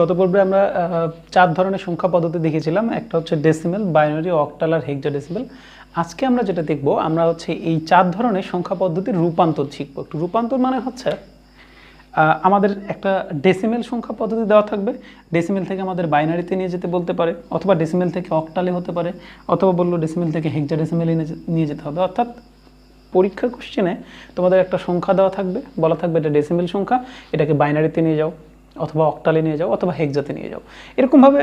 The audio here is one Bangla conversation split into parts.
গত পর্বে আমরা 4 ধরনের সংখ্যা পদ্ধতি দেখেছিলাম। একটা হচ্ছে ডেসিমেল, বাইনারি, অক্টাল আর হেক্সাডেসিমেল। আজকে আমরা যেটা দেখব, আমরা হচ্ছে এই 4 ধরনের সংখ্যা পদ্ধতির রূপান্তর শিখব। একটু রূপান্তর মানে হচ্ছে আমাদের একটা ডেসিমেল সংখ্যা পদ্ধতি দেওয়া থাকবে, ডেসিমেল থেকে আমাদের বাইনারিতে নিয়ে যেতে বলতে পারে, অথবা ডেসিমেল থেকে অক্টালে হতে পারে, অথবা বললো ডেসিমেল থেকে হেক্সাডেসিমেলে নিয়ে যেতে হবে। অর্থাৎ পরীক্ষার কোশ্চেনে তোমাদের একটা সংখ্যা দেওয়া থাকবে, বলা থাকবে এটা ডেসিমেল সংখ্যা, এটাকে বাইনারিতে নিয়ে যাও, অথবা অক্টালে নিয়ে যাও, অথবা হেক্সাতে নিয়ে যাও। এরকমভাবে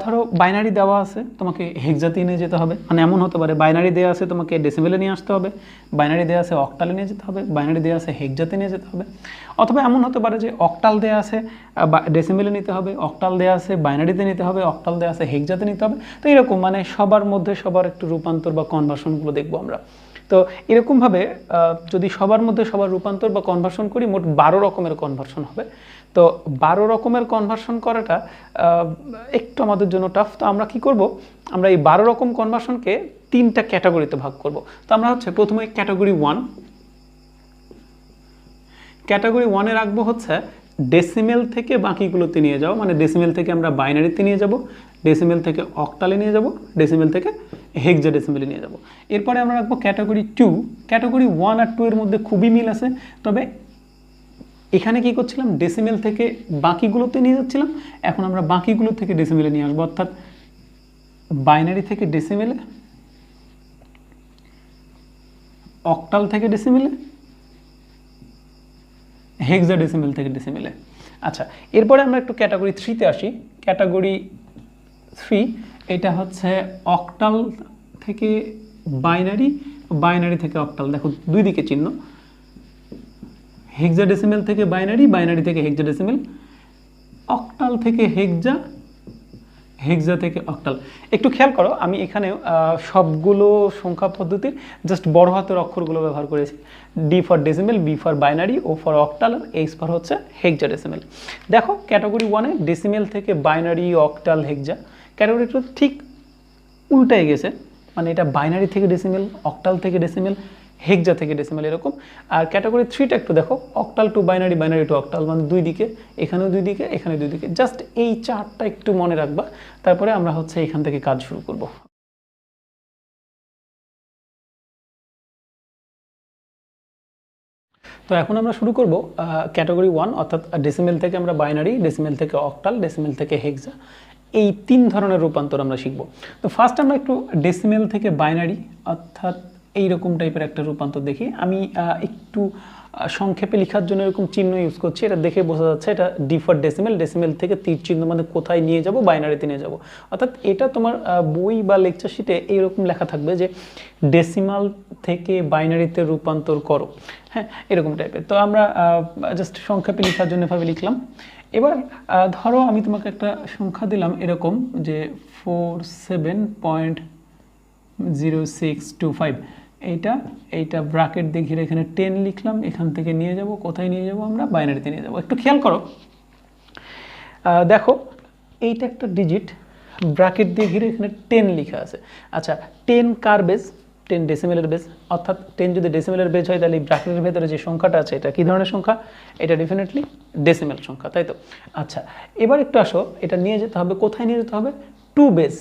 ধরো বাইনারি দেওয়া আছে, তোমাকে হেক্সাতে নিয়ে যেতে হবে। মানে এমন হতে পারে বাইনারি দেওয়া আছে, তোমাকে ডেসিমেলে নিয়ে আসতে হবে, বাইনারি দেওয়া আছে অক্টালে নিয়ে যেতে হবে, বাইনারি দেওয়া আছে হেক্সাতে নিয়ে যেতে হবে। অথবা এমন হতে পারে যে অক্টাল দেওয়া আছে ডেসিমেলে নিতে হবে, অক্টাল দেওয়া আছে বাইনারিতে নিতে হবে, অক্টাল দেওয়া আছে হেক্সাতে নিতে হবে। তো এরকম মানে সবার মধ্যে সবার একটু রূপান্তর বা কনভার্সনগুলো দেখবো আমরা। তো এরকমভাবে যদি সবার মধ্যে সবার রূপান্তর বা কনভার্সন করি, মোট 12 রকমের কনভার্সন হবে। তো 12 রকমের কনভার্সন করাটা একটু আমাদের জন্য টাফ। তো আমরা কি করব, আমরা এই 12 রকম কনভার্সনকে 3টা ক্যাটাগরিতে ভাগ করব। তো আমরা হচ্ছে প্রথমে ক্যাটাগরি 1, ক্যাটাগরি 1-এ রাখবো হচ্ছে ডেসিমেল থেকে বাকিগুলোতে নিয়ে যাও। মানে ডেসিমেল থেকে আমরা বাইনারিতে নিয়ে যাব, ডেসিমেল থেকে অক্টালে নিয়ে যাব, ডেসিমেল থেকে হেক্সাডেসিমেলে নিয়ে যাব। এরপরে আমরা রাখবো ক্যাটাগরি 2। ক্যাটাগরি 1 আর 2 এর মধ্যে খুবই মিল আছে, তবে এখানে কি করছিলাম, ডেসিমেল থেকে বাকিগুলোতে নিয়ে যাচ্ছিলাম, এখন আমরা বাকিগুলো থেকে ডেসিমেলে নিয়ে আসবো। অর্থাৎ বাইনারি থেকে ডেসিমেলে, অক্টাল থেকে ডেসিমেলে, হেক্সাডেসিমেল থেকে ডেসিমেলে। আচ্ছা, এরপরে আমরা একটু ক্যাটাগরি 3-তে আসি। ক্যাটাগরি 3 এটা হচ্ছে অক্টাল থেকে বাইনারি, বাইনারি থেকে অক্টাল। দেখো দুই দিকে চিহ্ন, হেক্সাডেসিমেল থেকে বাইনারি, বাইনারি থেকে হেক্সাডেসিমেল, অক্টাল থেকে হেক্সা, হেক্সা থেকে অক্টাল। একটু খেয়াল করো, আমি এখানে সবগুলো সংখ্যা পদ্ধতির জাস্ট বড় হাতের অক্ষরগুলো ব্যবহার করেছি। D for decimal, B for binary, O for octal, আর এইচ ফর হচ্ছে হেক্সাডেসিমেল। দেখো ক্যাটাগরি 1-এ ডেসিমেল থেকে বাইনারি, অক্টাল, হেক্সা। ক্যাটাগরি 2 ঠিক উল্টায় গেছে, মানে এটা বাইনারি থেকে ডেসিমেল, অক্টাল থেকে ডেসিমেল, হেক্সা থেকে ডেসিমেল এরকম। আর ক্যাটাগরি 3টা একটু দেখো, octal to binary, binary to octal, মানে দুই দিকে, এখানেও দুই দিকে, এখানে দুই দিকে। জাস্ট এই চারটা একটু মনে রাখবা, তারপরে আমরা হচ্ছে এখান থেকে কাজ শুরু করব। তো এখন আমরা শুরু করব ক্যাটাগরি 1, অর্থাৎ ডেসিমেল থেকে আমরা বাইনারি, ডেসিমেল থেকে অক্টাল, ডেসিমেল থেকে হেক্সা, এই 3 ধরনের রূপান্তর আমরা শিখব। তো ফার্স্ট আমরা একটু ডেসিমেল থেকে বাইনারি অর্থাৎ এইরকম টাইপের একটা রূপান্তর দেখি। আমি একটু সংক্ষেপে লেখার জন্য এরকম চিহ্ন ইউজ করছি, এটা দেখে বোঝা যাচ্ছে এটা ডি ফর ডেসিমেল, ডেসিমেল থেকে তীর চিহ্ন মানে কোথায় নিয়ে যাব, বাইনারিতে নিয়ে যাব। অর্থাৎ এটা তোমার বই বা লেকচার শিটে এইরকম লেখা থাকবে যে ডেসিমাল থেকে বাইনারিতে রূপান্তর করো, হ্যাঁ এরকম টাইপের। তো আমরা জাস্ট সংক্ষেপে লেখার জন্য এভাবে লিখলাম। এবার ধরো আমি তোমাকে একটা সংখ্যা দিলাম এরকম যে 47.0625, এইটা ব্র্যাকেট দিয়ে ঘিরে এখানে 10 লিখলাম, এখান থেকে নিয়ে যাব, কোথায় নিয়ে যাব, আমরা বাইনারিতে নিয়ে যাব। একটু খেয়াল করো, দেখো এইটা একটা ডিজিট, ব্র্যাকেট দিয়ে ঘিরে এখানে 10 লেখা আছে। আচ্ছা 10 কার বেস? 10 ডেসিমেলের বেস। অর্থাৎ 10 যদি ডেসিমেলের বেস হয়, তাহলে এই ব্র্যাকেটের ভেতরে যে সংখ্যাটা আছে এটা কী ধরনের সংখ্যা? এটা ডেফিনেটলি ডেসিমেল সংখ্যা, তাই তো? আচ্ছা এবার একটু আসো, এটা নিয়ে যেতে হবে, কোথায় নিয়ে যেতে হবে? 2 বেস।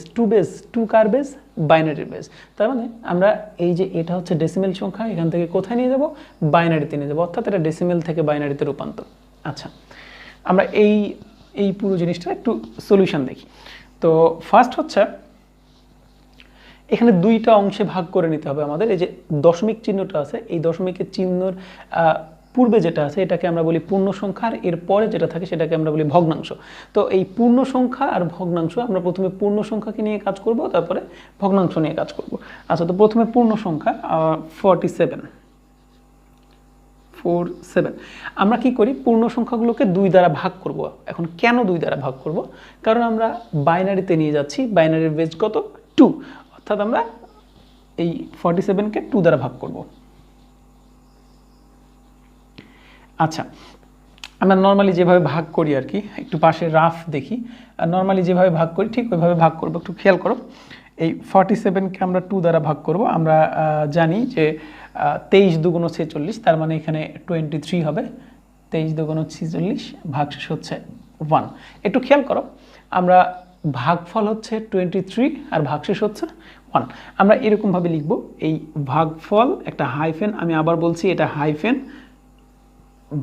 2 কার বেস? বাইনারির বেস। তার মানে আমরা এই যে এটা হচ্ছে ডেসিমেল সংখ্যা, এখান থেকে কোথায় নিয়ে যাব? বাইনারিতে নিয়ে যাব। অর্থাৎ এটা ডেসিমেল থেকে বাইনারিতে রূপান্তর। আচ্ছা আমরা এই পুরো জিনিসটা একটু সলিউশন দেখি। তো ফার্স্ট হচ্ছে এখানে 2টা অংশে ভাগ করে নিতে হবে আমাদের। এই যে দশমিক চিহ্নটা আছে, এই দশমিকের চিহ্নর পূর্বে যেটা আছে এটাকে আমরা বলি পূর্ণ সংখ্যা, আর এরপরে যেটা থাকে সেটাকে আমরা বলি ভগ্নাংশ। তো এই পূর্ণ সংখ্যা আর ভগ্নাংশ, আমরা প্রথমে পূর্ণ সংখ্যাকে নিয়ে কাজ করব, তারপরে ভগ্নাংশ নিয়ে কাজ করব। আচ্ছা তো প্রথমে পূর্ণ সংখ্যা 47। আমরা কি করি, পূর্ণ সংখ্যাগুলোকে 2 দ্বারা ভাগ করব। এখন কেন 2 দ্বারা ভাগ করব? কারণ আমরা বাইনারিতে নিয়ে যাচ্ছি, বাইনারির বেস কত? 2। অর্থাৎ আমরা এই 47কে 2 দ্বারা ভাগ করব। আচ্ছা আমরা নর্মালি যেভাবে ভাগ করি আর কি, একটু পাশে রাফ দেখি, নর্মালি যেভাবে ভাগ করি ঠিক ওইভাবে ভাগ করব। একটু খেয়াল করো, এই 47কে আমরা 2 দ্বারা ভাগ করব। আমরা জানি যে 23 দুগুণ 46, তার মানে এখানে 23 হবে। 23 দুগুণ 46, ভাগশেষ হচ্ছে 1। একটু খেয়াল করো, আমরা ভাগফল হচ্ছে 23 আর ভাগশেষ হচ্ছে 1। আমরা এরকমভাবে লিখব, এই ভাগফল একটা হাইফেন, আমি আবার বলছি এটা হাইফেন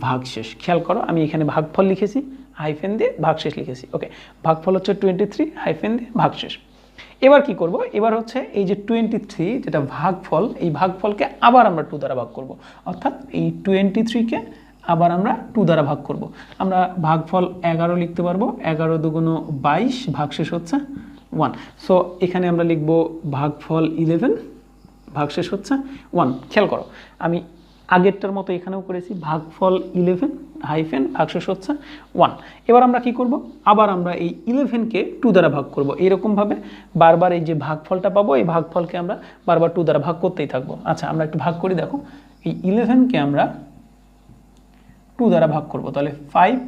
ভাগশেষ। খেয়াল করো, আমি এখানে ভাগফল লিখেছি, হাইফেন দিয়ে ভাগশেষ লিখেছি। ওকে, ভাগফল হচ্ছে 23, হাইফেন দিয়ে ভাগশেষ। এবার কি করব, এবার হচ্ছে এই যে 23 যেটা ভাগফল, এই ভাগফলকে আবার আমরা 2 দ্বারা ভাগ করব, অর্থাৎ এই 23-কে আবার আমরা 2 দ্বারা ভাগ করব। আমরা ভাগফল 11 লিখতে পারবো, 11 দুগুণ 22, ভাগশেষ হচ্ছে 1। সো এখানে আমরা লিখব ভাগফল 11, ভাগশেষ হচ্ছে 1। খেয়াল করো, আমি আগেরটার মতো এখানেও করেছি, ভাগফল 11 হাইফেন ভাগশেষ হচ্ছে 1। এবার আমরা কি করব, আবার আমরা এই 11কে 2 দ্বারা ভাগ করব। এইরকমভাবে বারবার এই যে ভাগফলটা পাবো, এই ভাগফলকে আমরা বারবার 2 দ্বারা ভাগ করতেই থাকবো। আচ্ছা, আমরা একটু ভাগ করি, দেখো এই 11কে আমরা 2 দ্বারা ভাগ করব, তাহলে 5,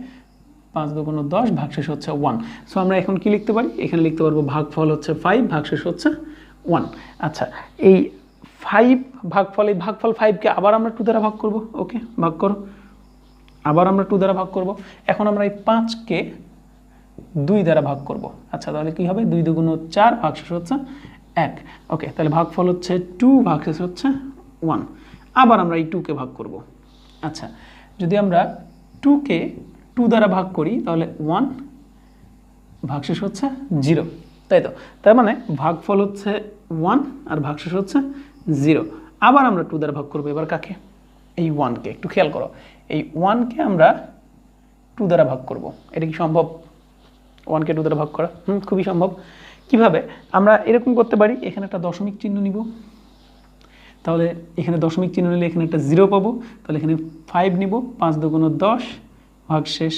5 দুগুণ 10, ভাগশেষ হচ্ছে 1। সো আমরা এখন কি লিখতে পারি, এখানে লিখতে পারবো ভাগফল হচ্ছে 5, ভাগশেষ হচ্ছে 1। আচ্ছা, এই 5 ভাগফল, এই ভাগফল 5কে আবার আমরা 2 দ্বারা ভাগ করব। ওকে, ভাগ করো, আবার আমরা 2 দ্বারা ভাগ করব। এখন আমরা এই 5কে 2 দ্বারা ভাগ করব। আচ্ছা, তাহলে কি হবে, 2 দুগুণ 4, ভাগশেষ হচ্ছে 1। ওকে, তাহলে ভাগফল হচ্ছে 2, ভাগশেষ হচ্ছে 1। আবার আমরা এই 2কে ভাগ করব। আচ্ছা, যদি আমরা 2কে 2 দ্বারা ভাগ করি তাহলে 1, ভাগশেষ হচ্ছে 0, তাই তো? তার মানে ভাগফল হচ্ছে 1 আর ভাগশেষ হচ্ছে 0। আবার আমরা 2 দ্বারা ভাগ করবো, এবার কাকে, এই 1কে। একটু খেয়াল করো, এই 1কে আমরা 2 দ্বারা ভাগ করব। এটা কি সম্ভব, 1কে 2 দ্বারা ভাগ করা? খুবই সম্ভব। কিভাবে, আমরা এরকম করতে পারি, এখানে একটা দশমিক চিহ্ন নিব, তাহলে এখানে দশমিক চিহ্ন নিলে এখানে একটা 0 পাবো, তাহলে এখানে 5 নিব, 5 দুগুণ 10, ভাগশেষ।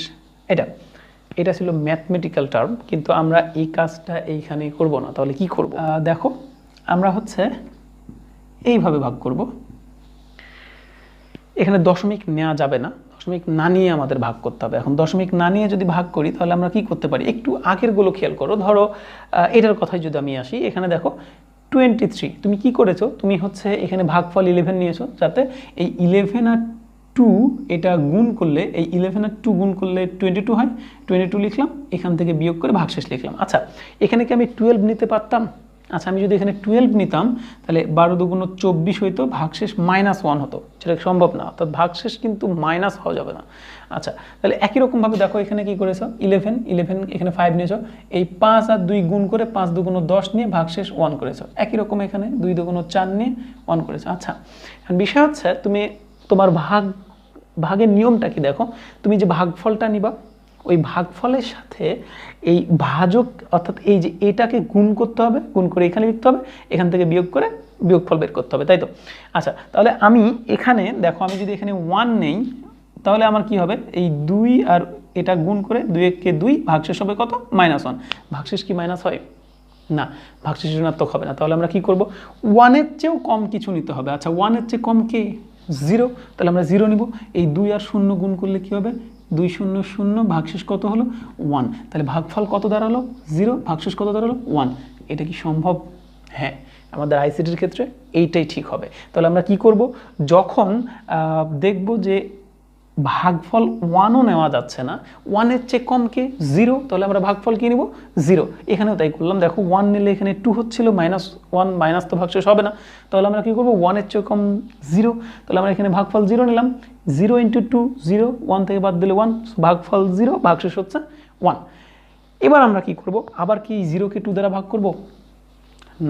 এটা ছিল ম্যাথমেটিক্যাল টার্ম, কিন্তু আমরা এই কাজটা এইখানে করব না। তাহলে কি করব, দেখো আমরা হচ্ছে এইভাবে ভাগ করব। এখানে দশমিক নেওয়া যাবে না, দশমিক না নিয়ে আমাদের ভাগ করতে হবে। এখন দশমিক না নিয়ে যদি ভাগ করি তাহলে আমরা কি করতে পারি, একটু আগেরগুলো খেয়াল করো। ধরো এটার কথাই যদি আমি আসি, এখানে দেখো 23, তুমি কি করেছো, তুমি হচ্ছে এখানে ভাগফল 11 নিয়েছো, যাতে এই 11 আর 2 এটা গুণ করলে, এই 11 আর 2 গুণ করলে 22 হয়, 22 লিখলাম, এখান থেকে বিয়োগ করে ভাগশেষ লিখলাম। আচ্ছা, এখানে কি আমি 12 নিতে পারতাম? আচ্ছা, আমি যদি এখানে 12 নিতাম তাহলে 12 দুগুণ 24 হইতো, ভাগশেষ -1 হতো, সেটা সম্ভব না, অর্থাৎ ভাগশেষ কিন্তু মাইনাস হওয়া যাবে না। আচ্ছা, তাহলে একই রকমভাবে দেখো এখানে কি করেছো, 11 এখানে 5 নিয়েছো, এই 5 আর 2 গুণ করে 5 দুগুণ 10 নিয়ে ভাগশেষ 1 করেছো। একই রকম এখানে 2 দুগুণ 4 নিয়ে 1 করেছো। আচ্ছা, বিষয় হচ্ছে তুমি তোমার ভাগের নিয়মটা কি, দেখো তুমি যে ভাগফলটা নিবা, ওই ভাগফলের সাথে এই ভাজক, অর্থাৎ এই যে এটাকে গুণ করতে হবে, গুণ করে এখানে লিখতে হবে, এখান থেকে বিয়োগ করে বিয়োগফল বের করতে হবে, তাই তো? আচ্ছা, তাহলে আমি এখানে দেখো, আমি যদি এখানে 1 নেই তাহলে আমার কি হবে, এই 2 আর এটা গুণ করে 2 কে 2, ভাগশেষ হবে কত, -1। ভাগশেষ কি মাইনাস হয় না, ভাগশেষ ঋণাত্মক হবে না। তাহলে আমরা কি করব, 1 এর চেয়েও কম কিছু নিতে হবে। আচ্ছা, 1 এর চেয়ে কম কি, 0, তাহলে আমরা 0 নিব। এই 2 আর 0 গুণ করলে কি হবে, 2 0 0, ভাগশেষ কত হলো, 1। তাহলে ভাগফল কত দাঁড়ালো, 0, ভাগশেষ কত দাঁড়ালো, 1। এটা কি সম্ভব? হ্যাঁ, আমাদের আইসিটির ক্ষেত্রে এইটাই ঠিক হবে। তাহলে আমরা কি করব, যখন দেখব যে ভাগফল 1ও নেওয়া যাচ্ছে না, 1 এর চেয়ে কম কে, 0, তাহলে আমরা ভাগফল কি নিব, 0। এখানেও তাই করলাম, দেখো 1 নিলে এখানে 2 হচ্ছিল, -1, মাইনাস তো ভাগশেষ হবে না, তাহলে আমরা কি করব, 1 এর চেয়ে কম 0, তাহলে আমরা এখানে ভাগফল 0 নিলাম, 0 × 2 0, 1 থেকে বাদ দিলে 1, ভাগফল 0, ভাগশেষ হচ্ছে 1। এবার আমরা কি করব, আবার কি 0কে 2 দ্বারা ভাগ করব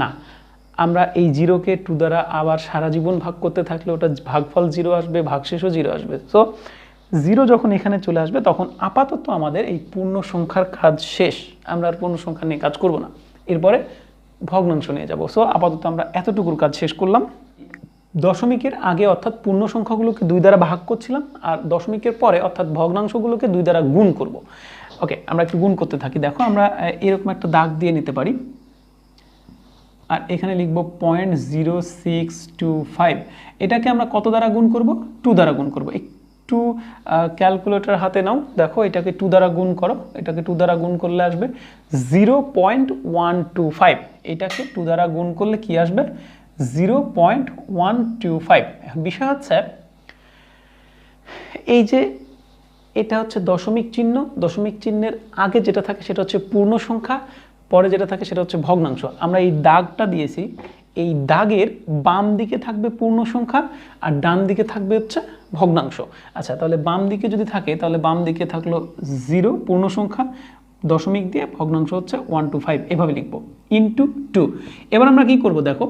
না, আমরা এই 0কে 2 দ্বারা আবার সারা জীবন ভাগ করতে থাকলে ওটা ভাগফল 0 আসবে, ভাগশেষও 0 আসবে। সো 0 যখন এখানে চলে আসবে তখন আপাতত আমাদের এই পূর্ণ সংখ্যার কাজ শেষ, আমরা আর পূর্ণ সংখ্যা নিয়ে কাজ করব না, এরপরে ভগ্নাংশ নিয়ে যাব। সো আপাতত আমরা এতটুকুর কাজ শেষ করলাম। দশমিকের আগে অর্থাৎ পূর্ণ সংখ্যাগুলোকে 2 দ্বারা ভাগ করছিলাম, আর দশমিকের পরে অর্থাৎ ভগ্নাংশগুলোকে 2 দ্বারা গুণ করব। ওকে, আমরা একটু গুণ করতে থাকি। দেখো আমরা এরকম একটা দাগ দিয়ে নিতে পারি, আর এখানে লিখব 0.0625। এটাকে আমরা কত দ্বারা গুণ করব, 2 দ্বারা গুণ করব। একটু ক্যালকুলেটর হাতে নাও, দেখো এটাকে 2 দ্বারা গুণ করো, এটাকে 2 দ্বারা গুণ করলে আসবে 0.125। এটাকে 2 দ্বারা গুণ করলে কি আসবে, 0.125। এখন বিষয় হচ্ছে এই যে এটা হচ্ছে দশমিক চিহ্ন, দশমিক চিহ্নের আগে যেটা থাকে সেটা হচ্ছে পূর্ণ সংখ্যা, পরে যেটা থাকে সেটা হচ্ছে ভগ্নাংশ। আমরা এই দাগটা দিয়েছি, এই দাগের বাম দিকে থাকবে পূর্ণ সংখ্যা আর ডান দিকে থাকবে হচ্ছে ভগ্নাংশ। আচ্ছা, তাহলে বাম দিকে যদি থাকে তাহলে বাম দিকে থাকলো 0 পূর্ণ সংখ্যা, দশমিক দিয়ে ভগ্নাংশ হচ্ছে 1 to 5, এভাবে লিখবো ইনটু 2। এবার আমরা কি করব দেখো,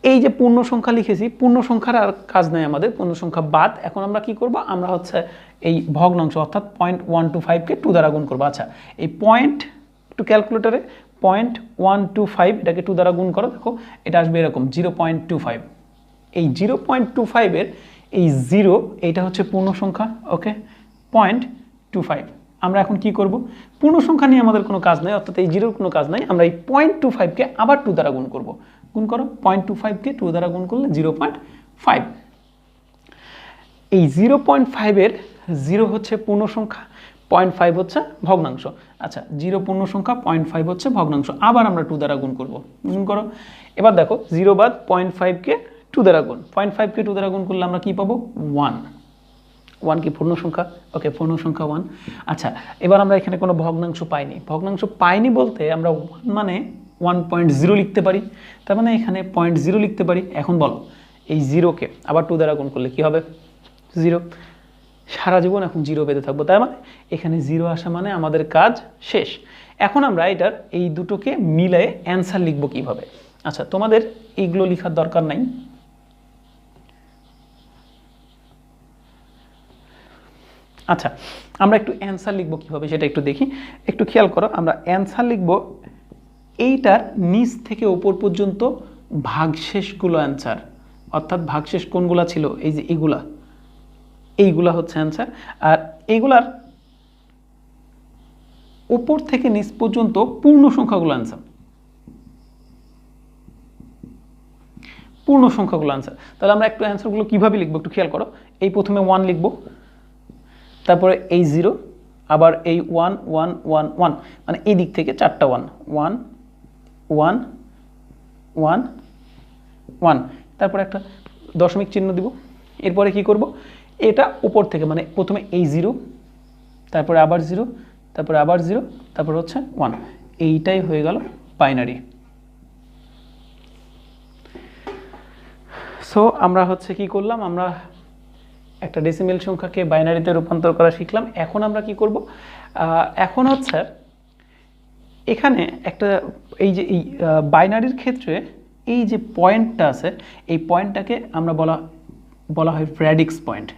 এই যে পূর্ণ সংখ্যা লিখেছি, পূর্ণ সংখ্যার আর কাজ নাই আমাদের, পূর্ণ সংখ্যা বাদ। এখন আমরা কি করব, আমরা হচ্ছে এই ভগ্নাংশ অর্থাৎ 0.125 কে 2 দ্বারা গুণ করবো। আচ্ছা, এই পয়েন্ট একটু ক্যালকুলেটরে 0.125 এটাকে 2 দ্বারা গুণ করো, দেখো এটা আসবে এরকম 0.25। এই 0.25 এর এই 0 এইটা হচ্ছে পূর্ণ সংখ্যা, ওকে, 0.25। আমরা এখন কি করব, পূর্ণ সংখ্যা নিয়ে আমাদের কোনো কাজ নাই, অর্থাৎ এই 0-র কোনো কাজ নাই। আমরা এই 0.25 কে আবার 2 দ্বারা গুণ করব। গুণ করো, 0.25 কে 2 দ্বারা গুণ করলে 0.5। এই 0.5 এর 0 হচ্ছে পূর্ণ সংখ্যা, 0.5 হচ্ছে ভগ্নাংশ। আচ্ছা, 0 পূর্ণ সংখ্যা, 0.5 হচ্ছে ভগ্নাংশ। আবার আমরা 2 দ্বারা গুণ করব। গুণ করো, এবার দেখো 0 বাদ 0.5 কে 2 দ্বারা গুণ, 0.5 কে 2 দ্বারা গুণ করলে আমরা কি পাবো, 1। 1 কি পূর্ণ সংখ্যা, ওকে, পূর্ণ সংখ্যা 1। আচ্ছা, এবার আমরা এখানে কোনো ভগ্নাংশ পাইনি। ভগ্নাংশ পাইনি বলতে আমরা 1 মানে 1.0 লিখতে পারি, তার মানে এখানে 0.0 লিখতে পারি। এখন বলো, এই 0-কে আবার 2 দ্বারা গুণ করলে কি হবে, 0। সারা জীবন এখন 0 পেতে থাকবো, তার মানে এখানে 0 আসা মানে আমাদের কাজ শেষ। এখন আমরা এটার এই দুটোকে মিলায়ে অ্যান্সার লিখবো কিভাবে। আচ্ছা, তোমাদের এইগুলো লেখার দরকার নাই, আচ্ছা আমরা একটু অ্যান্সার লিখবো কিভাবে সেটা একটু দেখি, একটু খেয়াল করো। আমরা অ্যান্সার লিখবো এইটার নিচ থেকে উপর পর্যন্ত ভাগশেষগুলো অ্যান্সার, অর্থাৎ ভাগশেষ কোনগুলা ছিল, এই যে এইগুলা হচ্ছে অ্যান্সার। আর এইগুলার উপর থেকে নিচ পর্যন্ত পূর্ণ সংখ্যাগুলো অ্যান্সার, পূর্ণ সংখ্যাগুলো অ্যান্সার। তাহলে আমরা একটু অ্যান্সারগুলো কীভাবে লিখবো একটু খেয়াল করো। এই প্রথমে 1 লিখবো, তারপরে এই 0, আবার এই 1 1 1 1, মানে এই দিক থেকে 4টা 1 1 1 1 1, তারপরে একটা দশমিক চিহ্ন দিব। এরপরে কি করব, এটা উপর থেকে মানে প্রথমে এই 0, তারপরে আবার 0, তারপরে আবার 0, তারপরে হচ্ছে 1, এইটাই হয়ে গেল বাইনারি। সো আমরা হচ্ছে কি করলাম, আমরা একটা ডেসিমেল সংখ্যাকে বাইনারিতে রূপান্তর করা শিখলাম। এখন আমরা কি করব, এখন হচ্ছে এখানে একটা এই যে এই বাইনারির ক্ষেত্রে এই যে পয়েন্টটা আছে, এই পয়েন্টটাকে আমরা বলা হয় র্যাডিক্স পয়েন্ট।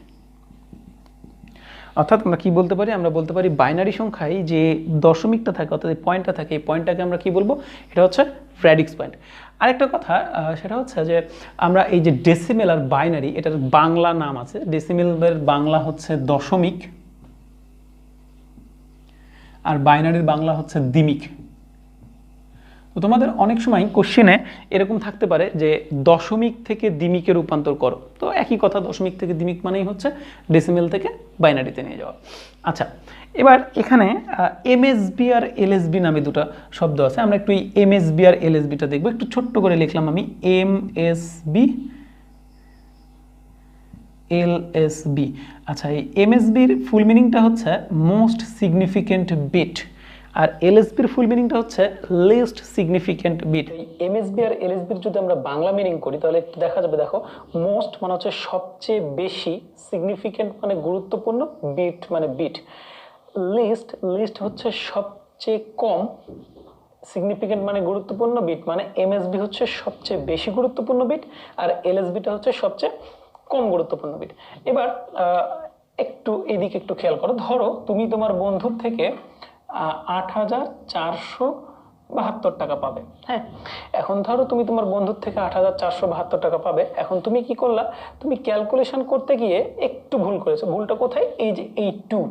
অর্থাৎ আমরা কি বলতে পারি, আমরা বলতে পারি বাইনারি সংখ্যায় যে দশমিকটা থাকে অর্থাৎ এই পয়েন্টটা থাকে, এই পয়েন্টটাকে আমরা কি বলবো, এটা হচ্ছে র্যাডিক্স পয়েন্ট। আরেকটা কথা সেটা হচ্ছে যে আমরা এই যে ডেসিমেল আর বাইনারি, এটার বাংলা নাম আছে। ডেসিমেলের বাংলা হচ্ছে দশমিক, আর বাইনারির বাংলা হচ্ছে দ্বিমিক। তো তোমাদের অনেক সময় কোশ্চেনে এরকম থাকতে পারে যে দশমিক থেকে দ্বিমিকে রূপান্তর করো, তো একই কথা, দশমিক থেকে দ্বিমিক মানেই হচ্ছে ডেসিমেল থেকে বাইনারিতে নিয়ে যাওয়া। আচ্ছা, এবার এখানে এমএসবি আর এলএসবি নামে দুটো শব্দ আছে। আমরা একটু এই এমএসবি আর এলএসবিটা দেখবো। একটু ছোট্ট করে লিখলাম আমি এমএসবি এলএসবি। আচ্ছা, এই এমএসবির ফুল মিনিংটা হচ্ছে মোস্ট সিগনিফিকেন্ট বিট, আর এলএসবির ফুল মিনিংটা হচ্ছে লিস্ট সিগনিফিকেন্ট বিট। এই এমএসবি আর এলএসবির যদি আমরা বাংলা মিনিং করি তাহলে একটু দেখা যাবে, দেখো মোস্ট মানে হচ্ছে সবচেয়ে বেশি, সিগনিফিকেন্ট মানে গুরুত্বপূর্ণ, বিট মানে বিট, লিস্ট হচ্ছে সবচেয়ে কম, সিগনিফিকেন্ট মানে গুরুত্বপূর্ণ, বিট মানে এমএসবি হচ্ছে সবচেয়ে বেশি গুরুত্বপূর্ণ বিট, আর এলএসবিটা হচ্ছে সবচেয়ে কম গুরুত্বপূর্ণ বিট। এবার একটু এদিকে একটু খেয়াল করো। ধরো তুমি তোমার বন্ধুর থেকে ৮,৪৭২ টাকা পাবে। হ্যাঁ, এখন ধরো তুমি তোমার বন্ধুর থেকে ৮,৪৭২ টাকা পাবে। এখন তুমি কি করলা, তুমি ক্যালকুলেশন করতে গিয়ে একটু ভুল করেছো। ভুলটা কোথায়, এই যে এই 2,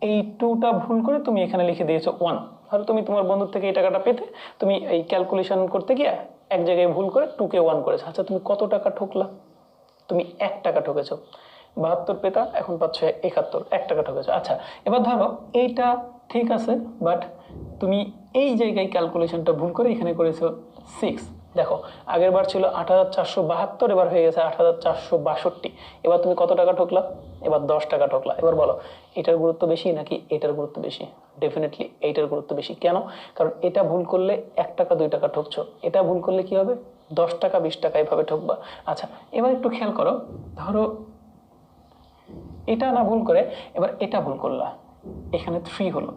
এই 2টা ভুল করে তুমি এখানে লিখে দিয়েছো 1। ধরো তুমি তোমার বন্ধুর থেকে এই টাকাটা পেতে তুমি এই ক্যালকুলেশন করতে গিয়ে এক জায়গায় ভুল করে 2কে 1 করেছো। আচ্ছা, তুমি কত টাকা ঠকলা, তুমি 1 টাকা ঠকেছো। 72 পেতা, এখন পাচ্ছ 71, 1 টাকা ঠকেছো। আচ্ছা, এবার ধরো এইটা ঠিক আছে, বাট তুমি এই জায়গায় ক্যালকুলেশনটা ভুল করে এখানে করেছো 6, দেখো আগের বার ছিল 8,472, এবার হয়ে গেছে 8,462। এবার তুমি কত টাকা ঠকলা? এবার 10 টাকা ঠকলা। এবার বলো এটার গুরুত্ব বেশি নাকি এটার গুরুত্ব বেশি? ডেফিনেটলি এইটার গুরুত্ব বেশি। কেন? কারণ এটা ভুল করলে 1 টাকা 2 টাকা ঠকছো, এটা ভুল করলে কি হবে? 10 টাকা 20 টাকা এভাবে ঠকবা। আচ্ছা এবার একটু খেয়াল করো, ধরো এটা না ভুল করে এবার এটা ভুল করলা, এখানে 3 হলো।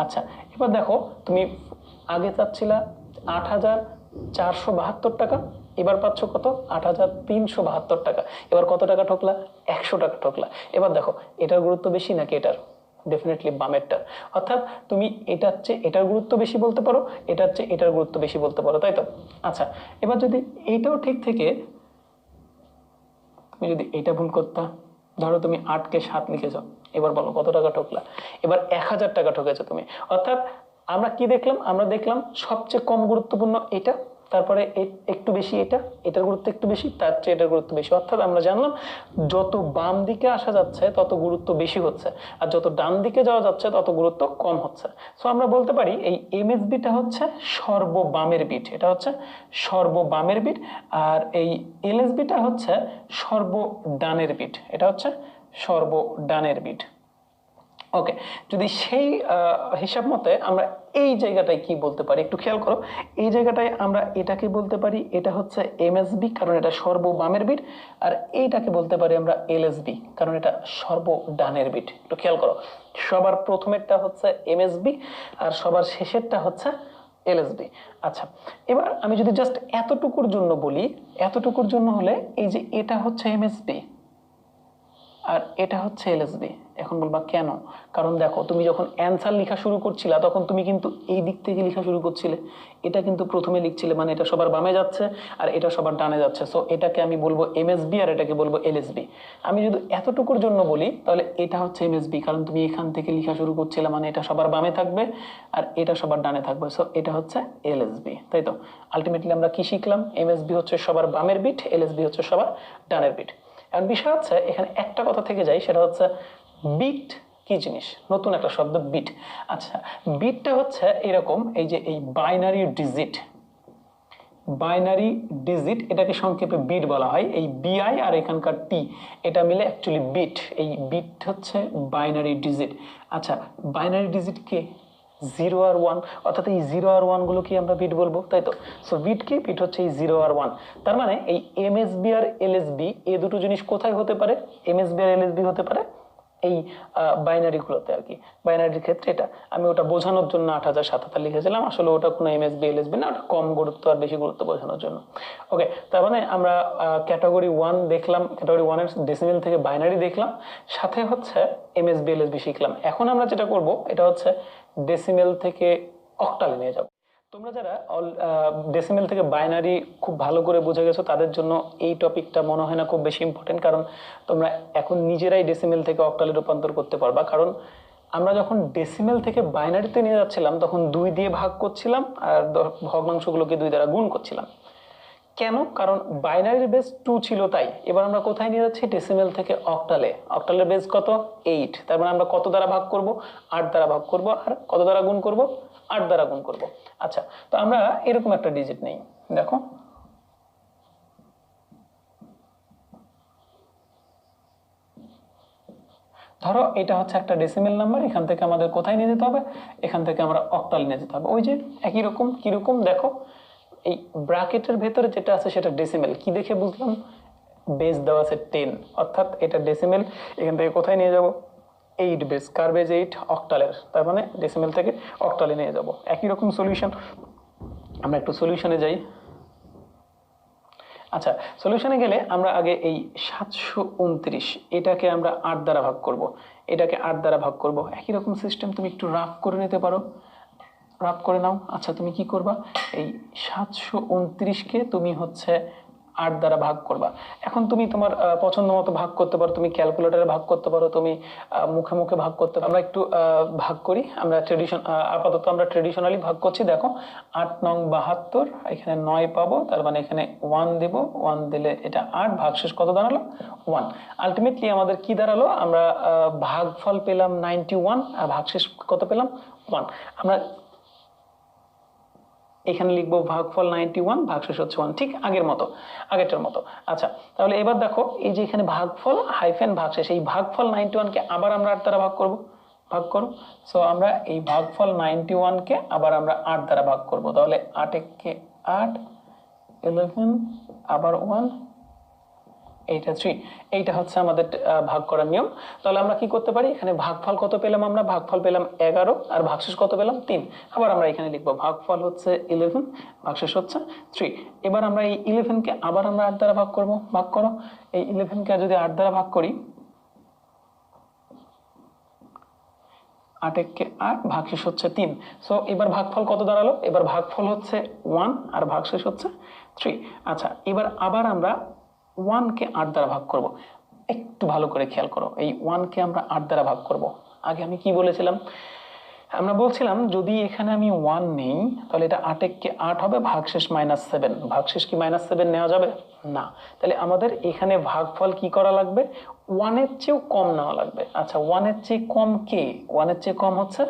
আচ্ছা এবার দেখো তুমি আগে চাচ্ছিলা 8,472 টাকা, এবার পাচ্ছ কত? 8,372 টাকা। এবার কত টাকা ঠকলা? 100 টাকা ঠকলা। এবার দেখো এটার গুরুত্ব বেশি নাকি এটার? ডেফিনেটলি বামেরটার। অর্থাৎ তুমি এটার চেয়ে এটার গুরুত্ব বেশি বলতে পারো, এটার চেয়ে এটার গুরুত্ব বেশি বলতে পারো, তাই তো? আচ্ছা এবার যদি এইটাও ঠিক থেকে তুমি যদি এটা ভুল করতা, ধরো তুমি 8 কে 7 লিখেছ, এবার বলো কত টাকা ঠকলা? এবার 1,000 টাকা ঠকেছো তুমি। অর্থাৎ আমরা কি দেখলাম? আমরা দেখলাম সবচেয়ে কম গুরুত্বপূর্ণ এটা, তারপরে একটু বেশি এটা, এটার গুরুত্ব একটু বেশি, তার চেয়ে এটার গুরুত্ব বেশি। অর্থাৎ আমরা জানলাম যত বাম দিকে আসা যাচ্ছে তত গুরুত্ব বেশি হচ্ছে, আর যত ডান দিকে যাওয়া যাচ্ছে তত গুরুত্ব কম হচ্ছে। সো আমরা বলতে পারি এই এমএসবিটা হচ্ছে সর্ববামের বিট, এটা হচ্ছে সর্ববামের বিট, আর এই এলএসবিটা হচ্ছে সর্বডানের বিট, এটা হচ্ছে সর্বডানের বিট। ওকে, যদি সেই হিসাব মতে আমরা এই জায়গাটায় কি বলতে পারি একটু খেয়াল করো। এই জায়গাটায় আমরা এটাকে বলতে পারি এটা হচ্ছে এমএসবি, কারণ এটা সর্ববামের বিট, আর এইটাকে বলতে পারি আমরা এলএসবি, কারণ এটা সর্বডানের বিট। একটু খেয়াল করো, সবার প্রথমেরটা হচ্ছে এমএসবি আর সবার শেষেরটা হচ্ছে এলএসবি। আচ্ছা এবার আমি যদি জাস্ট এতটুকুর জন্য বলি, এতটুকুর জন্য হলে এই যে এটা হচ্ছে এমএসবি আর এটা হচ্ছে এলএসবি। এখন বলবা কেন? কারণ দেখো তুমি যখন অ্যান্সার লেখা শুরু করছিলা তখন তুমি কিন্তু এই দিক থেকে লেখা শুরু করছিলে, এটা কিন্তু প্রথমে লিখছিলে, মানে এটা সবার বামে যাচ্ছে আর এটা সবার ডানে যাচ্ছে। সো এটাকে আমি বলবো এমএসবি আর এটাকে বলবো এলএসবি। আমি যদি এতটুকুর জন্য বলি তাহলে এটা হচ্ছে এমএসবি, কারণ তুমি এখান থেকে লেখা শুরু করছিলে, মানে এটা সবার বামে থাকবে আর এটা সবার ডানে থাকবে। সো এটা হচ্ছে এলএসবি, তাই তো? আলটিমেটলি আমরা কি শিখলাম? এমএসবি হচ্ছে সবার বামের বিট, এলএসবি হচ্ছে সবার ডানের বিট। এখন বিষয় হচ্ছে এখানে একটা কথা থেকে যায়, সেটা হচ্ছে বিট কি জিনিস? নতুন একটা শব্দ বিট। আচ্ছা বিটটা হচ্ছে এরকম, এই যে এই বাইনারি ডিজিট, বাইনারি ডিজিট এটাকে সংক্ষেপে বিট বলা হয়। এই বিআই আর এখানকার টি এটা মিলে অ্যাকচুয়ালি বিট। এই বিট হচ্ছে বাইনারি ডিজিট। আচ্ছা বাইনারি ডিজিট কে? 0 আর 1, অর্থাৎ এই 0 আর 1 গুলো কি আমরা বিট বলবো, তাই তো? সো বিট কি? বিট হচ্ছে এই 0 আর 1। তার মানে এই এমএসবি আর এলএসবি এই দুটো জিনিস কোথায় হতে পারে? এমএসবি আর এলএসবি হতে পারে এই বাইনারি গুলোতে আর কি। বাইনারির ক্ষেত্রে এটা আমি ওটা বোঝানোর জন্য 8,000-7,000 লিখেছিলাম, আসলে ওটা কোনো এমএসবি এলএসবি না, ওটা কম গুরুত্ব আর বেশি গুরুত্ব বোঝানোর জন্য। ওকে, তার মানে আমরা ক্যাটাগরি 1 দেখলাম, ক্যাটাগরি 1 এর ডেসিমেল থেকে বাইনারি দেখলাম, সাথে হচ্ছে এমএসবি এলএসবি শিখলাম। এখন আমরা যেটা করব এটা হচ্ছে ডেসিমেল থেকে অক্টালে নিয়ে যাব। তোমরা যারা ডেসিমেল থেকে বাইনারি খুব ভালো করে বুঝে গেছো তাদের জন্য এই টপিকটা মনে হয় না খুব বেশি ইম্পর্টেন্ট, কারণ তোমরা এখন নিজেরাই ডেসিমেল থেকে অক্টালে রূপান্তর করতে পারবা। কারণ আমরা যখন ডেসিমেল থেকে বাইনারিতে নিয়ে যাচ্ছিলাম তখন 2 দিয়ে ভাগ করছিলাম আর ভগ্নাংশগুলোকে 2 দ্বারা গুণ করছিলাম। কেন? কারণ বাইনারির বেস 2 ছিল তাই। এবার আমরা কোথায় নিয়ে যাচ্ছি? ডেসিমেল থেকে অক্টালে। অক্টালের বেস কত? 8। তার মানে আমরা কত দ্বারা ভাগ করব? 8 দ্বারা ভাগ করব। আর কত দ্বারা গুণ করব? 8 দ্বারা গুণ করব। আচ্ছা তো আমরা এরকম একটা ডিজিট নেই, দেখো ধরো এটা হচ্ছে একটা ডেসিমেল নাম্বার, এখান থেকে আমাদের কোথায় নিয়ে যেতে হবে? এখান থেকে আমরা অক্টাল নিয়ে যেতে হবে। ওই যে একই রকম, কিরকম দেখো এই ব্র্যাকেটের ভেতরে যেটা আছে সেটা ডেসিমেল। কি দেখে বুঝলাম? বেস দেওয়া আছে 10, অর্থাৎ এটা ডেসিমেল। এখান থেকে কোথায় নিয়ে যাব? 8 বেস। কার বেস? 8, অক্টালের। তার মানে ডেসিমেল থেকে অক্টালে নিয়ে যাব। একই রকম সলিউশন। আমরা একটু সলিউশনে যাই। আচ্ছা সলিউশনে গেলে আমরা আগে এই 729 এটাকে আমরা 8 দ্বারা ভাগ করব, এটাকে 8 দ্বারা ভাগ করব। একই রকম সিস্টেম তুমি একটু রাফ করে নিতে পারো, রাফ করে নাও। আচ্ছা তুমি কি করবা? এই 729কে তুমি হচ্ছে 8 দ্বারা ভাগ করবা। এখন তুমি তোমার পছন্দ মতো ভাগ করতে পারো, তুমি ক্যালকুলেটরে ভাগ করতে পারো, তুমি মুখে মুখে ভাগ করতে পারো। আমরা একটু ভাগ করি, আমরা আপাতত আমরা ট্রেডিশনালি ভাগ করছি। দেখো 8 নং 72, এখানে 9 পাবো, তার মানে এখানে 1 দেব, 1 দিলে এটা 8, ভাগশেষ কত দাঁড়ালো? 1। আলটিমেটলি আমাদের কি দাঁড়ালো? আমরা ভাগফল পেলাম 91 আর ভাগশেষ কত পেলাম? 1। আমরা এখানে লিখবো ভাগফল 91 ভাগশেষ হচ্ছে 1, ঠিক আগেরটার মতো। আচ্ছা, তাহলে এবার দেখো এই যে এখানে ভাগফল হাইফেন ভাগশেষ, এই ভাগফল 91 কে আবার আমরা 8 দ্বারা ভাগ করব, ভাগ করো। সো আমরা এই ভাগফল 91 কে আবার আমরা 8 দ্বারা ভাগ করব, তাহলে 8 কে 8, 11 আবার 1, এইটা 3। এইটা হচ্ছে আমাদের ভাগ করার নিয়ম। তাহলে আমরা কি করতে পারি, এখানে ভাগফল কত পেলাম, আমরা ভাগফল পেলাম 11 আর ভাগশেষ কত পেলাম 3। আবার আমরা এখানে লিখবো ভাগফল হচ্ছে 11 ভাগশেষ হচ্ছে 3। এবার আমরা এই 11 কে আবার আমরা 8 দ্বারা ভাগ করব, ভাগ করো। এই 11 কে যদি 8 দ্বারা ভাগ করি, 8 কে 8 ভাগশেষ হচ্ছে 3। সো এবার ভাগফল কত দাঁড়ালো, এবার ভাগফল হচ্ছে 1 আর ভাগশেষ হচ্ছে 3। আচ্ছা, এবার আবার আমরা 1 কে 8 দ্বারা ভাগ করব। একটু ভালো করে খেয়াল করো, এই 1 কে আমরা 8 দ্বারা ভাগ করব। আগে আমি কি বলেছিলাম, আমরা বলছিলাম যদি এখানে আমি 1 নেই তাহলে এটা 8 কে 8 হবে ভাগশেষ -7। ভাগশেষ কি -7 নেওয়া যাবে না, তাহলে আমাদের এখানে ভাগফল কি করা লাগবে, 1 এর চেয়েও কম নেওয়া লাগবে। আচ্ছা, 1 এর চেয়ে কম কে, 1 এর চেয়ে কম হচ্ছে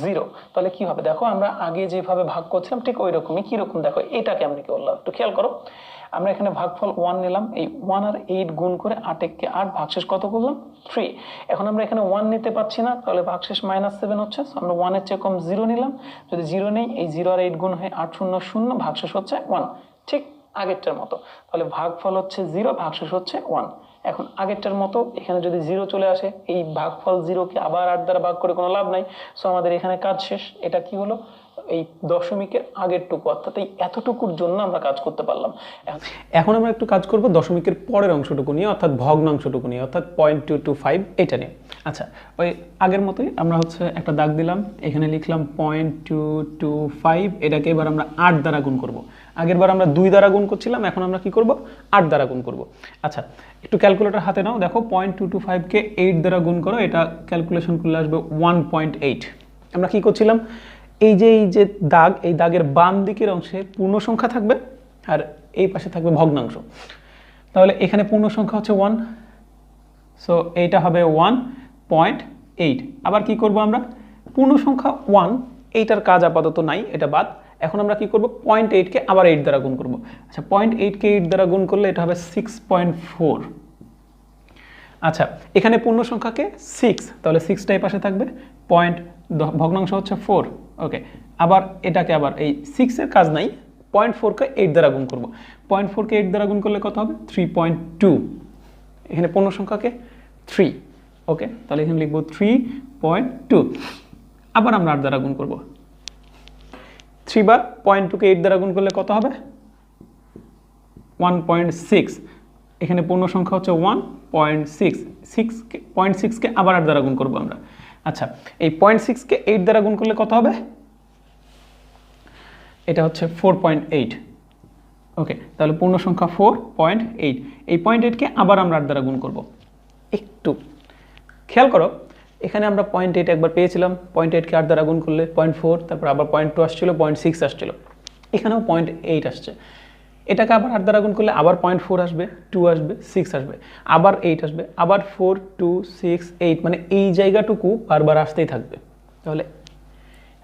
0। তাহলে কি হবে, দেখো আমরা আগে যেভাবে ভাগ করছিলাম ঠিক ওই রকমই। কিরকম দেখো, এটাকে আমরা কি বললাম একটু খেয়াল করো। আমরা এখানে ভাগফল 1 নিলাম, এই 1 আর 8 গুণ করে 8 কে 8 ভাগশেষ কত করলাম 3। এখন আমরা এখানে 1 নিতে পারছি না, তাহলে ভাগশেষ -7 হচ্ছে। আমরা 1 এর চেয়ে কম 0 নিলাম, যদি 0 নেই এই 0 আর 8 গুণ হয়ে 8 0 0, ভাগশেষ হচ্ছে 1, ঠিক আগেরটার মতো। তাহলে ভাগফল হচ্ছে 0, ভাগশেষ হচ্ছে 1। এখন আগেরটার মতো এখানে যদি 0 চলে আসে, এই ভাগফল 0 কে আবার 8 দ্বারা ভাগ করে কোনো লাভ নাই। সো আমাদের এখানে কাজ শেষ। এটা কি হলো, এই দশমিকের আগের টুকু, অর্থাৎ এই এতটুকুর জন্য আমরা কাজ করতে পারলাম। এখন আমরা একটু কাজ করব দশমিকের পরের অংশটুকু নিয়ে, অর্থাৎ ভগ্নাংশটুকু নিয়ে, অর্থাৎ 0.225 এটা নিয়ে। আচ্ছা, ওই আগের মতোই আমরা হচ্ছে একটা দাগ দিলাম, এখানে লিখলাম 0.225, এটাকে এবার আমরা 8 দ্বারা গুণ করব। আগের বার আমরা 2 দ্বারা গুণ করছিলাম, এখন আমরা কি করব, 8 দ্বারা গুণ করব। আচ্ছা, একটু ক্যালকুলেটর হাতে নাও, দেখো 0.225 কে 8 দ্বারা গুণ করো, এটা ক্যালকুলেশন করলে আসবে 1.8। আমরা কি করছিলাম, এই যে দাগ, এই দাগের বাম দিকের অংশে পূর্ণ সংখ্যা থাকবে আর এই পাশে থাকবে ভগ্নাংশ। তাহলে এখানে পূর্ণ সংখ্যা হচ্ছে 1, সো এইটা হবে 1.8। আবার কি করব, আমরা পূর্ণ সংখ্যা 1, এইটার কাজ আপাতত নাই, এটা বাদ। এখন আমরা কি করব, 0.8 কে আবার 8 দ্বারা গুণ করব। আচ্ছা, 0.8 কে 8 দ্বারা গুণ করলে এটা হবে 6.4। আচ্ছা, এখানে পূর্ণ সংখ্যাকে 6, তাহলে 6টাই পাশে থাকবে, ভগ্নাংশ হচ্ছে 4। ওকে, আবার এটাকে আবার এই 6 এর কাজ নাই, 0.4 কে 8 দ্বারা গুণ করব। 0.4 কে 8 দ্বারা গুণ করলে কত হবে, 3.2। এখানে পূর্ণ সংখ্যাকে 3। ওকে, তাহলে এখানে লিখব 3.2। আবার আমরা 8 দ্বারা গুণ করব। 3 বার 0.2 কে 8 দ্বারা গুণ করলে কত হবে, 1.6। এখানে পূর্ণ সংখ্যা হচ্ছে 1.6। 0.6 কে আবার 8 দ্বারা গুণ করব আমরা। আচ্ছা, এই 0.6 কে 8 দ্বারা গুণ করলে কত হবে, এটা হচ্ছে 4.8। ওকে, তাহলে পূর্ণ সংখ্যা 4.8। এই 0.8 কে আবার আমরা 8 দ্বারা গুণ করব। একটু খেয়াল করো, এখানে আমরা 0.8 একবার পেয়েছিলাম, 0.8 কে 8 দ্বারা গুণ করলে 0.4, তারপর আবার 0.2 আসছিল, 0.6 আসছিল, এখানেও 0.8 আসছে। এটাকে আবার 8 দ্বারা গুণ করলে আবার 0.4 আসবে, 2 আসবে, 6 আসবে, আবার 8 আসবে, আবার 4, 2, 6, 8, মানে এই জায়গাটুকু বারবার আসতেই থাকবে। তাহলে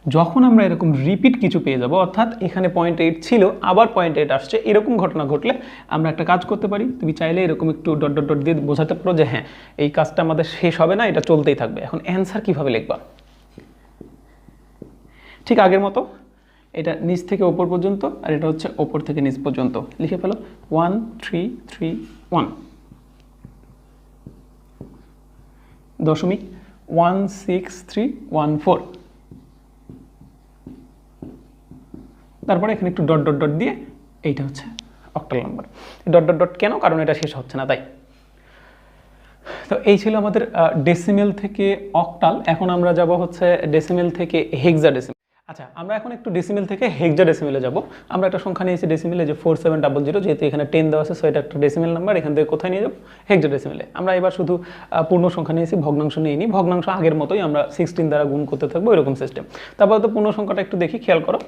যখন আমরা এরকম রিপিট কিছু পেয়ে যাব, অর্থাৎ এখানে 0.8 ছিল আবার 0.8 আসছে, এরকম ঘটনা ঘটলে আমরা একটা কাজ করতে পারি। তুমি চাইলে এরকম একটু ডট ডট ডট দিয়ে বোঝাতে পারো যে হ্যাঁ, এই কাজটা আমাদের শেষ হবে না, এটা চলতেই থাকবে। এখন অ্যান্সার কিভাবে লিখবা, ঠিক আগের মতো, এটা নিচ থেকে ওপর পর্যন্ত, আর এটা হচ্ছে ওপর থেকে নিচ পর্যন্ত। লিখে ফেলো 1 3 3 1, দশমিক 16314। তারপরে এখানে একটু ডট ডট ডট দিয়ে, এইটা হচ্ছে octal number. Dot dot dot কেন, কারণ এটা শেষ হচ্ছে না তাই। তো এই ছিল আমাদের ডেসিমেল থেকে অক্টাল। এখন আমরা যাব হচ্ছে ডেসিমেল থেকে হেক্সাডেসিমেল। আচ্ছা, আমরা এখন একটু ডেসিমেল থেকে হেক্সাডেসিমেলে যাব। আমরা একটা সংখ্যা নিয়েছি ডেসিমেলে, যে 4700, যেহেতু এখানে 10 দেওয়া আছে, সো এটা একটা ডেসিমেল নাম্বার। এখান থেকে কোথায় নিয়ে যাব, হেক্সাডেসিমেলে। আমরা এবার শুধু পূর্ণ সংখ্যা নিয়েছি, ভগ্নাংশ নিইনি। ভগ্নাংশ আগের মতোই আমরা 16 দ্বারা গুণ করতে থাকবো, এরকম সিস্টেম। তারপরে তো পূর্ণ সংখ্যাটা একটু দেখি, খেয়াল করো।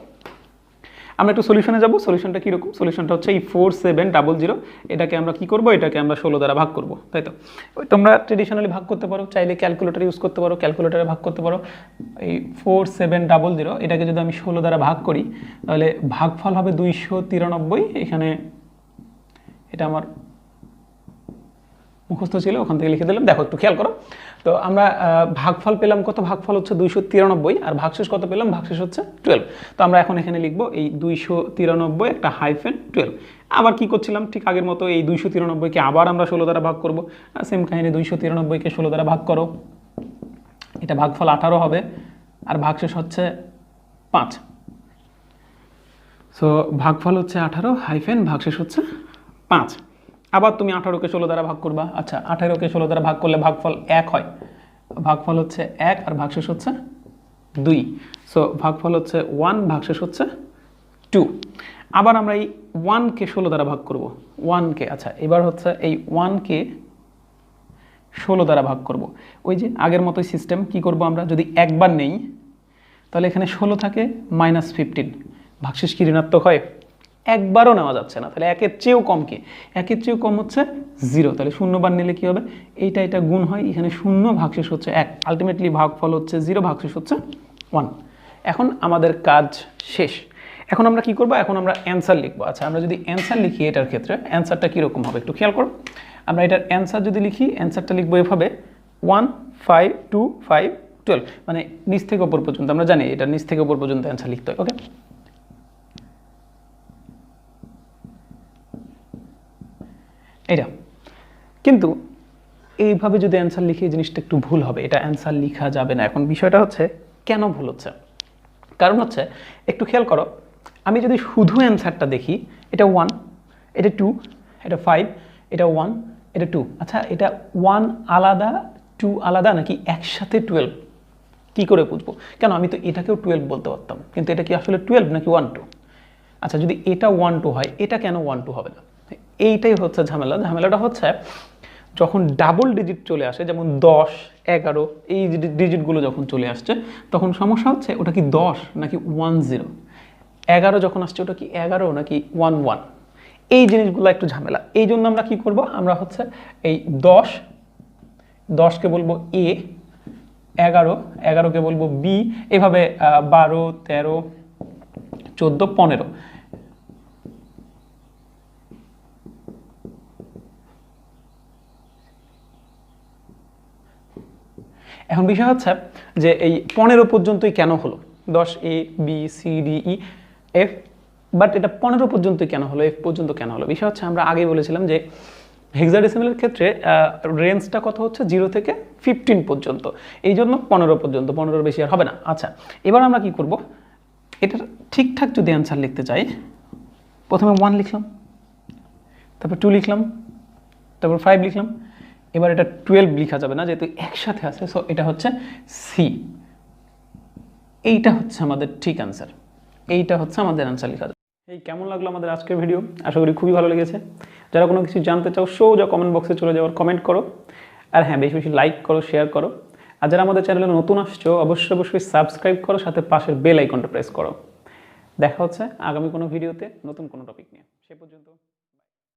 আমরা একটু সলিউশনে যাব। সলিউশনটা কীরকম? সলিউশনটা হচ্ছে এই 4700, এটাকে আমরা কী করবো, এটাকে আমরা 16 দ্বারা ভাগ করব, তাই তো? ওই তোমরা ট্রেডিশনালি ভাগ করতে পারো, চাইলে ক্যালকুলেটর ইউজ করতে পারো, ক্যালকুলেটারে ভাগ করতে পারো। এই 4700 এটাকে যদি আমি 16 দ্বারা ভাগ করি তাহলে ভাগফল হবে 293। এখানে এটা আমার মুখস্থ ছিল, ওখান থেকে লিখে দিলাম। দেখো একটু খেয়াল করো, তো আমরা ভাগফল পেলাম কত? ভাগফল হচ্ছে 293, আর ভাগশেষ কত পেলাম? ভাগশেষ হচ্ছে 12। তো আমরা এখন এখানে লিখবো এই 293 একটা -12। আবার কি করছিলাম? ঠিক আগের মতো এই 293কে আবার আমরা 16 দ্বারা ভাগ করবো। সেম কাহিনী, 293কে 16 দ্বারা ভাগ করো, এটা ভাগফল 18 হবে, আর ভাগশেষ হচ্ছে 5। সো ভাগফল হচ্ছে 18 ভাগশেষ হচ্ছে 5। আবার তুমি 18কে 16 দ্বারা ভাগ করবা। আচ্ছা, 18কে 16 দ্বারা ভাগ করলে ভাগফল 1 হয়, ভাগফল হচ্ছে 1 আর ভাগশেষ হচ্ছে 2। সো ভাগফল হচ্ছে 1, ভাগশেষ হচ্ছে 2। আবার আমরা এই 1কে 16 দ্বারা ভাগ করব, 1কে। আচ্ছা, এবার হচ্ছে এই 1কে 16 দ্বারা ভাগ করব। ওই যে আগের মতোই সিস্টেম, কি করব আমরা? যদি একবার নেই তাহলে এখানে 16 থাকে -15, ভাগশেষ কি ঋণাত্মক হয়? একবারও নেওয়া যাচ্ছে না, তাহলে একের চেয়েও কম কি? একের চেয়েও কম হচ্ছে 0, তাহলে 0 বার নিলে কি হবে? এটা গুণ হয়, এখানে 0, ভাগশেষ হচ্ছে 1, আলটিমেটলি ভাগফল হচ্ছে 0, ভাগশেষ হচ্ছে 1। এখন আমাদের কাজ শেষ। এখন আমরা কি করব? এখন আমরা অ্যান্সার লিখবো। আচ্ছা, আমরা যদি অ্যান্সার লিখি এটার ক্ষেত্রে অ্যান্সারটা কীরকম হবে একটু খেয়াল করো। আমরা এটার অ্যান্সার যদি লিখি, অ্যান্সারটা লিখবো এভাবে 1 5 2 5 12, মানে নিচ থেকে ওপর পর্যন্ত। আমরা জানি এটা নিচ থেকে ওপর পর্যন্ত অ্যান্সার লিখতে হয়। ওকে, এটা কিন্তু এইভাবে যদি অ্যান্সার লিখি, এই জিনিসটা একটু ভুল হবে, এটা অ্যান্সার লেখা যাবে না। এখন বিষয়টা হচ্ছে কেন ভুল হচ্ছে? কারণ হচ্ছে, একটু খেয়াল করো, আমি যদি শুধু অ্যান্সারটা দেখি, এটা 1, এটা 2, এটা 5, এটা 1, এটা 2। আচ্ছা, এটা 1 আলাদা 2 আলাদা নাকি একসাথে 12? কি করে বুঝবো? কেন, আমি তো এটাকেও 12 বলতে পারতাম, কিন্তু এটা কি আসলে 12 নাকি 1 2? আচ্ছা, যদি এটা 1 2 হয়, এটা কেন 1 2 হবে না? এইটাই হচ্ছে ঝামেলা। ঝামেলাটা হচ্ছে যখন ডাবল ডিজিট চলে আসে, যেমন 10 11, এই ডিজিটগুলো যখন চলে আসছে, তখন সমস্যা হচ্ছে ওটা কি 10 নাকি 1 0। 11 যখন আসছে, ওটা কি 11 নাকি 1 1? এই জিনিসগুলো একটু ঝামেলা। এই জন্য আমরা কি করব? আমরা হচ্ছে এই 10কে বলবো এ, 11কে বলবো বি, এভাবে 12 13 14 15। এখন বিষয় হচ্ছে যে এই 15 পর্যন্তই কেন হলো? 10 A B C D E F, but এটা 15 পর্যন্তই কেন হলো, এফ পর্যন্ত কেন হলো? বিষয় হচ্ছে, আমরা আগে বলেছিলাম যে হেক্সাডেসিমালের ক্ষেত্রে রেঞ্জটা কত হচ্ছে? 0 থেকে 15 পর্যন্ত, এই জন্য 15 পর্যন্ত, 15-র বেশি আর হবে না। আচ্ছা, এবার আমরা কি করব? এটার ঠিকঠাক যদি অ্যান্সার লিখতে চাই, প্রথমে 1 লিখলাম, তারপর 2 লিখলাম, তারপর 5 লিখলাম। এবার এটা 12 লিখা যাবে না, যেহেতু একসাথে আছে। সো এটা হচ্ছে সি। এইটা হচ্ছে আমাদের ঠিক অ্যান্সার, এইটা হচ্ছে আমাদের অ্যান্সার লেখা যাবে। এই কেমন লাগলো আমাদের আজকের ভিডিও? আশা করি খুবই ভালো লেগেছে। যারা কোনো কিছু জানতে চাও, সোজা কমেন্ট বক্সে চলে যাওয়ার, কমেন্ট করো। আর হ্যাঁ, বেশি বেশি লাইক করো, শেয়ার করো। আর যারা আমাদের চ্যানেলে নতুন আসছো, অবশ্যই সাবস্ক্রাইব করো, সাথে পাশের বেল আইকনটা প্রেস করো। দেখা হচ্ছে আগামী কোনো ভিডিওতে নতুন কোনো টপিক নিয়ে। সে পর্যন্ত